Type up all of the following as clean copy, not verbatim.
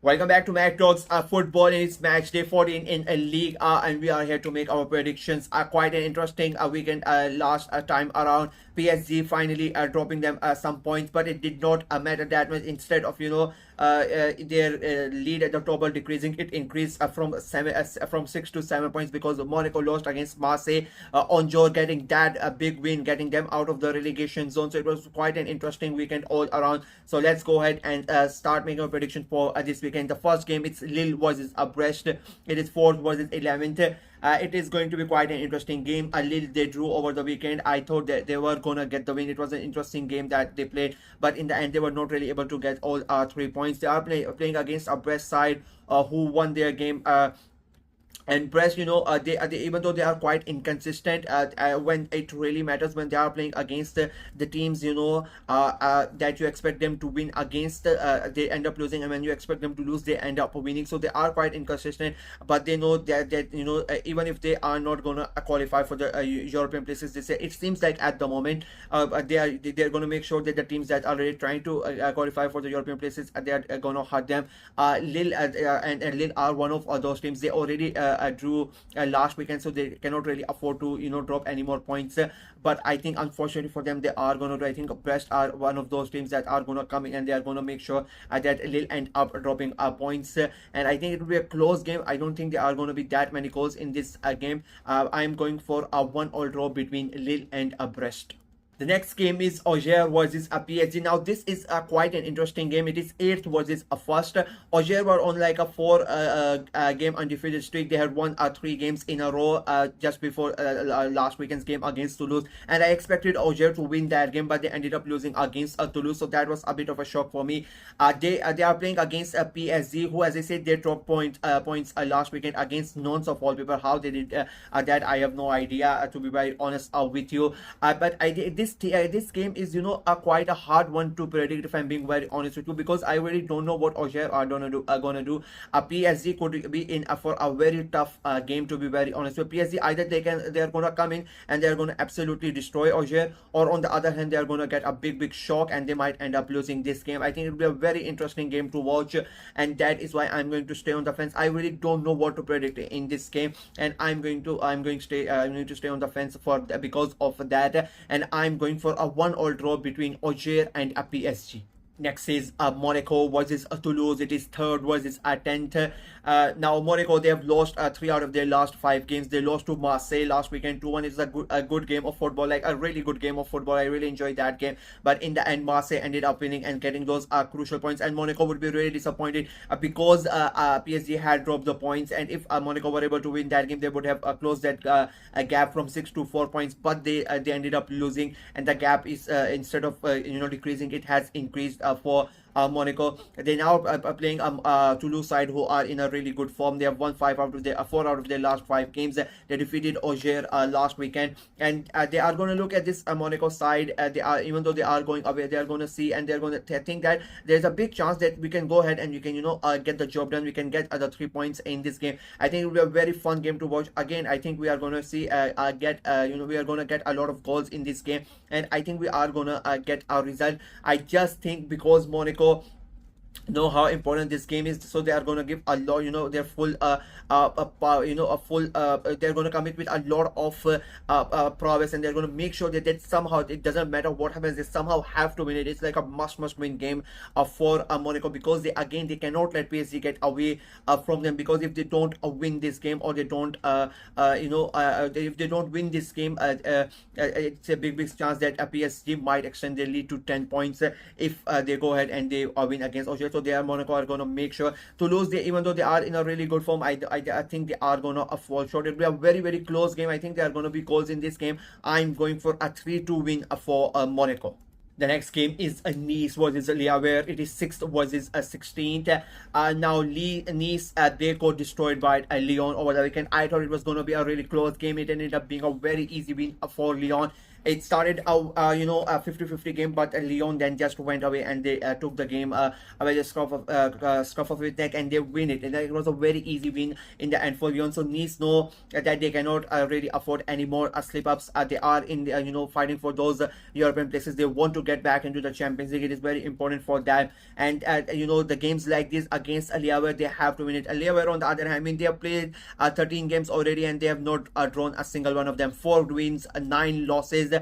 Welcome back to Mac Talks Football, and it's match day 14 in a league, and we are here to make our predictions. Quite an interesting weekend last time around. PSG finally dropping them some points, but it did not matter that much. Instead of their lead at the table decreasing, it increased from 6 to 7 points because Monaco lost against Marseille. On Joe getting that big win, getting them out of the relegation zone. So it was quite an interesting weekend all around. So let's go ahead and start making a prediction for this weekend. The first game, it's Lille versus Brest. It is 4th versus 11th. It is going to be quite an interesting game. Lille, they drew over the weekend. I thought that they were gonna get the win. It was an interesting game that they played, but in the end they were not really able to get all 3 points. They are playing against a Brest side who won their game. And Brest, they even though they are quite inconsistent when it really matters, when they are playing against the teams, that you expect them to win against, they end up losing, and when you expect them to lose, they end up winning. So they are quite inconsistent, but they know that even if they are not gonna qualify for the European places, they say it seems like at the moment they're gonna make sure that the teams that are already trying to qualify for the European places, they are gonna hurt them. Lille and Lille are one of those teams. They already drew last weekend, so they cannot really afford to drop any more points. But I think unfortunately for them, they are going to, I think Brest are one of those teams that are going to come in and they are going to make sure that Lille end up dropping points. And I think it will be a close game. I don't think there are going to be that many goals in this game. I'm going for a 1-1 draw between Lille and Brest. The next game is Auxerre versus PSG. Now this is quite an interesting game. It is 8th versus 1st. Auxerre were on like a 4 game undefeated streak. They had won 3 games in a row just before last weekend's game against Toulouse, and I expected Auxerre to win that game, but they ended up losing against Toulouse. So that was a bit of a shock for me. They are playing against PSG, who, as I said, they dropped points last weekend against Nantes of all people. How they did that, I have no idea, to be very honest with you. But this game is quite a hard one to predict, if I'm being very honest with you, because I really don't know what Auxerre are gonna do. PSG could be in for a very tough game, to be very honest with PSG. Either they are gonna come in and they are gonna absolutely destroy Auxerre, or on the other hand they are gonna get a big shock and they might end up losing this game. I think it will be a very interesting game to watch, and that is why I'm going to stay on the fence. I really don't know what to predict in this game, and I'm going to stay on the fence because of that, and I'm going for a 1-1 draw between Auxerre and PSG. Next is Monaco versus Toulouse. It is 3rd versus 10th. Now Monaco, they have lost 3 out of their last 5 games. They lost to Marseille last weekend 2-1. It's a good game of football, like a really good game of football. I really enjoyed that game, but in the end Marseille ended up winning and getting those crucial points, and Monaco would be really disappointed because PSG had dropped the points, and if Monaco were able to win that game, they would have closed that gap from 6 to 4 points, but they ended up losing, and the gap is instead of decreasing, it has increased for Monaco. They now are playing Toulouse side, who are in a really good form. They have won 4 out of their last 5 games. They defeated Auxerre last weekend, and they are going to look at this Monaco side. They are, even though they are going away, they are going to see, and they're going to think that there's a big chance that we can go ahead and we can get the job done. We can get the 3 points in this game. I think it will be a very fun game to watch. Again, I think we are going to see we are going to get a lot of goals in this game, and I think we are going to get a result. I just think because Monaco know how important this game is, so they are going to give a lot, their full they're going to commit with a lot of prowess, and they're going to make sure that somehow, it doesn't matter what happens, they somehow have to win it. It's like a must win game for Monaco, because they cannot let PSG get away from them, because if they don't win this game, or they don't if they don't win this game, it's a big chance that PSG might extend their lead to 10 points if they go ahead and they win against Auxerre. So Monaco are going to make sure to lose. Even though they are in a really good form, I think they are going to fall short. It will be a very close game. I think there are going to be goals in this game. I'm going for a 3-2 win for Monaco. The next game is Nice versus Lille, where it is 6th versus 16th. Now Nice, they got destroyed by Lyon over the weekend. I thought it was going to be a really close game. It ended up being a very easy win for Lyon. It started a 50-50 game, but Lyon then just went away and they took the game by the scruff of his neck, and they win it. And it was a very easy win in the end for Lyon. So Nice know that they cannot really afford any more slip ups. They are in the, fighting for those European places. They want to get back into the Champions League. It is very important for them. And the games like this against Liège, they have to win it. Liège, on the other hand, I mean, they have played 13 games already and they have not drawn a single one of them. 4 wins, 9 losses.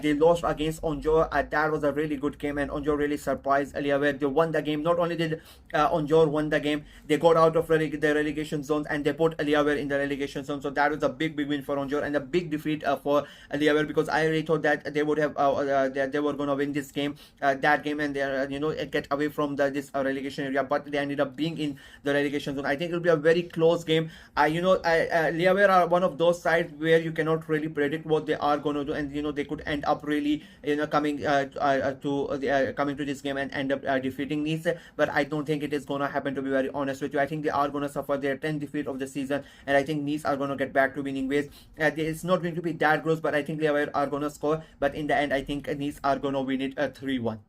They lost against Angers. That was a really good game, and Angers really surprised Liège. They won the game. Not only did Angers won the game, they got out of the relegation zones and they put Liège in the relegation zone. So that was a big win for Angers and a big defeat for Liège, because I really thought that they would have they were going to win this game, that game, and they get away from this relegation area, but they ended up being in the relegation zone. I think it will be a very close game. Liège are one of those sides where you cannot really predict what they are going to do, and they could end up really coming to this game and end up defeating Nice. But I don't think it is going to happen, to be very honest with you. I think they are going to suffer their 10th defeat of the season, and I think Nice are going to get back to winning ways. It's not going to be that close, but I think Liège are going to score. But in the end, I think Nice are going to win it 3-1.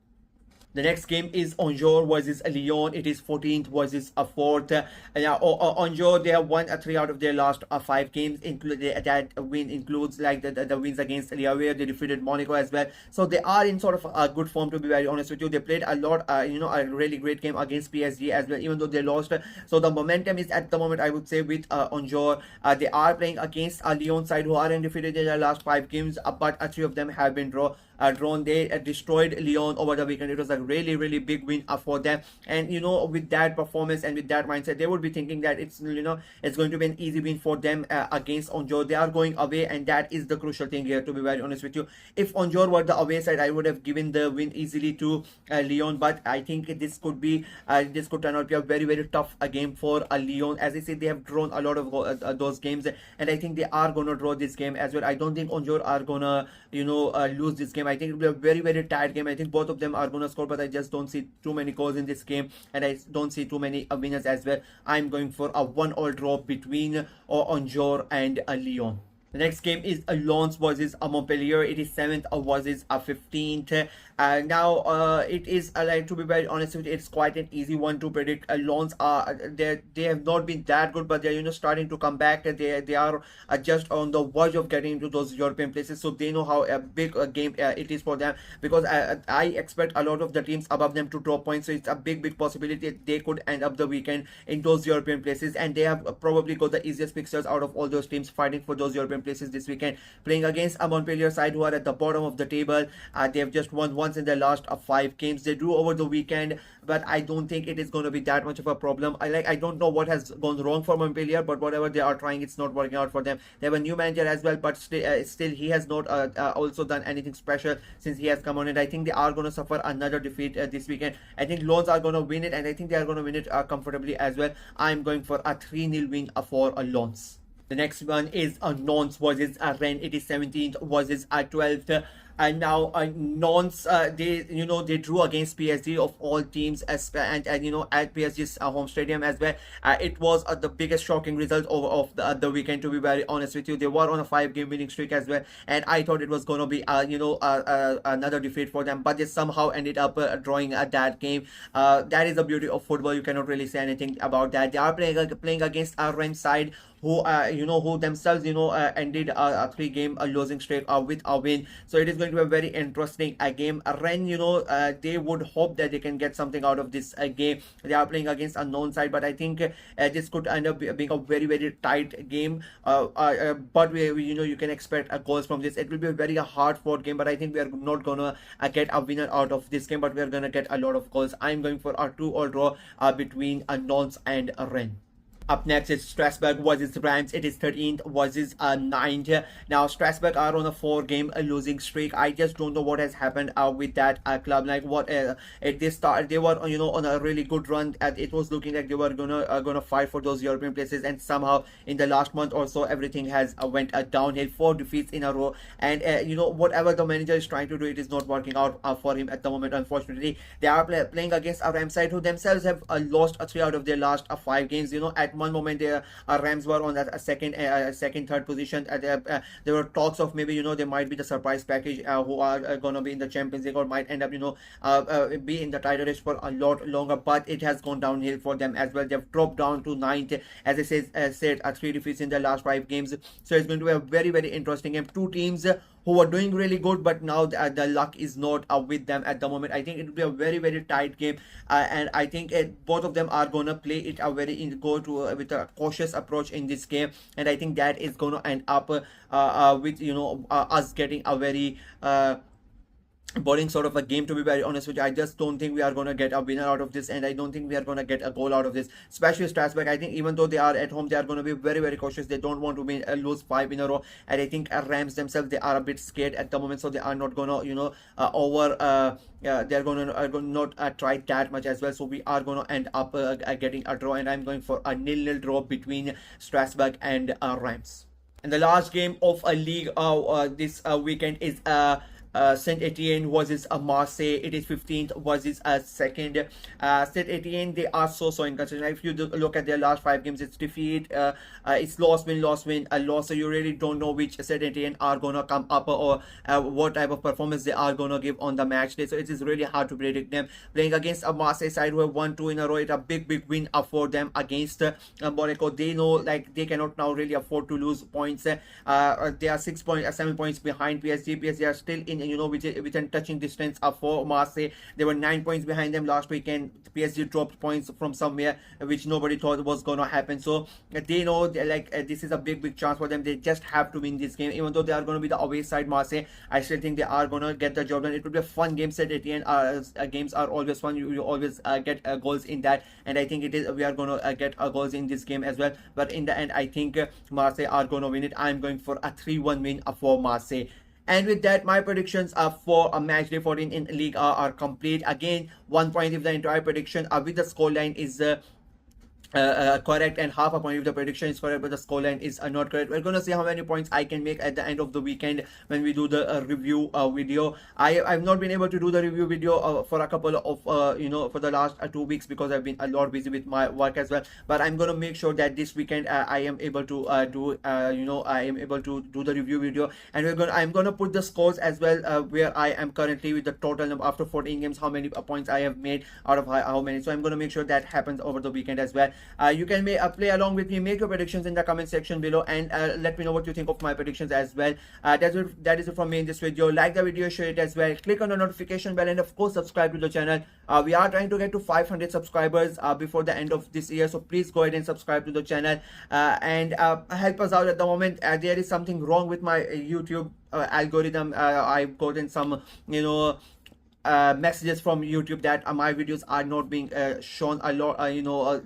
The next game is Angers versus Lyon. It is 14th versus 4th. Angers, they have won 3 out of their last 5 games. That win includes like the wins against Liège, where they defeated Monaco as well. So they are in sort of a good form, to be very honest with you. They played a lot, a really great game against PSG as well, even though they lost. So the momentum is at the moment, I would say, with Angers. They are playing against a Lyon side who are undefeated in their last 5 games, but 3 of them have been drawn. They destroyed Lyon over the weekend. It was a really big win for them, and with that performance and with that mindset, they would be thinking that it's going to be an easy win for them against Angers. They are going away, and that is the crucial thing here, to be very honest with you. If Angers were the away side, I would have given the win easily to Lyon, but I think this could turn out to be a very tough game for Lyon. As I said, they have drawn a lot of those games, and I think they are going to draw this game as well. I don't think Angers are gonna lose this game. I think it will be a very tight game. I think both of them are going to score, but I just don't see too many goals in this game, and I don't see too many winners as well. I'm going for a 1-1 draw between Angers and Lyon. The next game is Lens versus Montpellier. It is 7th versus 15th. Now it is like, to be very honest with you, it's quite an easy one to predict. Lens are they have not been that good, but they're starting to come back. They are just on the verge of getting into those European places, so they know how a big game it is for them, because I expect a lot of the teams above them to drop points. So it's a big possibility they could end up the weekend in those European places, and they have probably got the easiest fixtures out of all those teams fighting for those European places this weekend, playing against a Montpellier side who are at the bottom of the table. They have just won once in their last 5 games. They drew over the weekend, but I don't think it is going to be that much of a problem. I don't know what has gone wrong for Montpellier, but whatever they are trying, it's not working out for them. They have a new manager as well, but still he has not also done anything special since he has come on, and I think they are going to suffer another defeat this weekend. I think Lens are going to win it, and I think they are going to win it comfortably as well. I'm going for a 3-0 win for Lens. The next one is Nantes versus Rennes. It is 17th versus 12th. And now Nantes, they drew against PSG of all teams, and at PSG's home stadium as well. It was the biggest shocking result of the weekend, to be very honest with you. They were on a 5-game winning streak as well, and I thought it was going to be another defeat for them, but they somehow ended up drawing that game. That is the beauty of football. You cannot really say anything about that. They are playing against a Rennes side who themselves ended a 3-game losing streak with a win. So it is going to be a very interesting game. Rennes, they would hope that they can get something out of this game. They are playing against a known side, but I think this could end up being a very tight game. But you can expect goals from this. It will be a very hard fought game, but I think we are not gonna get a winner out of this game, but we are gonna get a lot of goals. I'm going for a 2-2 draw between Nantes and Rennes. Up next is Strasbourg versus Reims. It is 13th versus 9th. Now Strasbourg are on a 4-game losing streak. I just don't know what has happened with that club. Like what at this start they were on a really good run. It was looking like they were gonna fight for those European places, and somehow in the last month or so everything has went downhill. 4 defeats in a row, and whatever the manager is trying to do, it is not working out for him at the moment. Unfortunately, they are playing against a Reims side who themselves have lost 3 out of their last 5 games. At at one moment Rams were on that second, third position. There were talks of maybe they might be the surprise package who are gonna be in the Champions League or might end up be in the title race for a lot longer. But it has gone downhill for them as well. They've dropped down to ninth, as I said, 3 defeats in the last 5 games. So it's going to be a very, very interesting game. Two teams who are doing really good, but now the luck is not with them at the moment. I think it will be a very, very tight game, and I think both of them are gonna play it a with a cautious approach in this game, and I think that is gonna end up with us getting a very boring sort of a game, to be very honest with you. I just don't think we are going to get a winner out of this, and I don't think we are going to get a goal out of this, especially Strasbourg. I think even though they are at home, they are going to be very, very cautious. They don't want to lose 5 in a row, and I think Rams themselves, they are a bit scared at the moment, so they are not going to they're going to not try that much as well. So we are going to end up getting a draw, and I'm going for a 0-0 draw between Strasbourg and Rams. And the last game of a league this weekend is Saint Etienne versus Marseille. It is 15th versus 2nd. Saint Etienne, they are so inconsistent. If you look at their last 5 games, it's defeat, it's loss, win, loss, win, a loss. So you really don't know which Saint Etienne are gonna come up or what type of performance they are gonna give on the match day. So it is really hard to predict them. Playing against a Marseille side who have won 2 in a row, it's a big win for them against Monaco. They know like they cannot now really afford to lose points. They are 7 points behind PSG. PSG are still in within touching distance for Marseille. They were 9 points behind them last weekend. PSG dropped points from somewhere, which nobody thought was gonna happen. So they know this is a big chance for them. They just have to win this game, even though they are gonna be the away side Marseille. I still think they are gonna get the job done. It will be a fun game. Saint Etienne games are always fun. You always get goals in that, and I think we are gonna get goals in this game as well. But in the end, I think Marseille are gonna win it. I'm going for a 3-1 win for Marseille. And with that, my predictions for a match day 14 in Ligue are complete. Again, 1 point if the entire prediction with the scoreline is correct, and half a point if the prediction is correct but the scoreline is not correct. We're gonna see how many points I can make at the end of the weekend when we do the review video. I've not been able to do the review video for a couple of for the last 2 weeks because I've been a lot busy with my work as well. But I'm gonna make sure that this weekend I am able to do the review video, and I'm gonna put the scores as well where I am currently with the total number after 14 games, how many points I have made out of how many. So I'm gonna make sure that happens over the weekend as well. You can play along with me, make your predictions in the comment section below, and let me know what you think of my predictions as well. That is it from me in this video. Like the video, share it as well, click on the notification bell, and of course subscribe to the channel. We are trying to get to 500 subscribers before the end of this year, so please go ahead and subscribe to the channel and help us out at the moment. There is something wrong with my YouTube algorithm. I've gotten some messages from YouTube that my videos are not being shown a lot.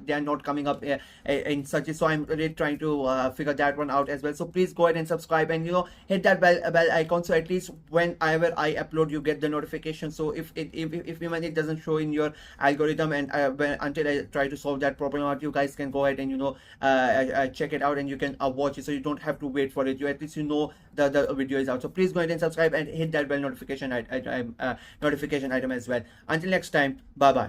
They are not coming up in searches. So I'm really trying to figure that one out as well. So please go ahead and subscribe, and hit that bell icon, so at least whenever I upload, you get the notification. So if even it doesn't show in your algorithm, and until I try to solve that problem out, you guys can go ahead and check it out, and you can watch it, so you don't have to wait for it. You at least the video is out. So please go ahead and subscribe and hit that bell notification item as well. Until next time, bye bye.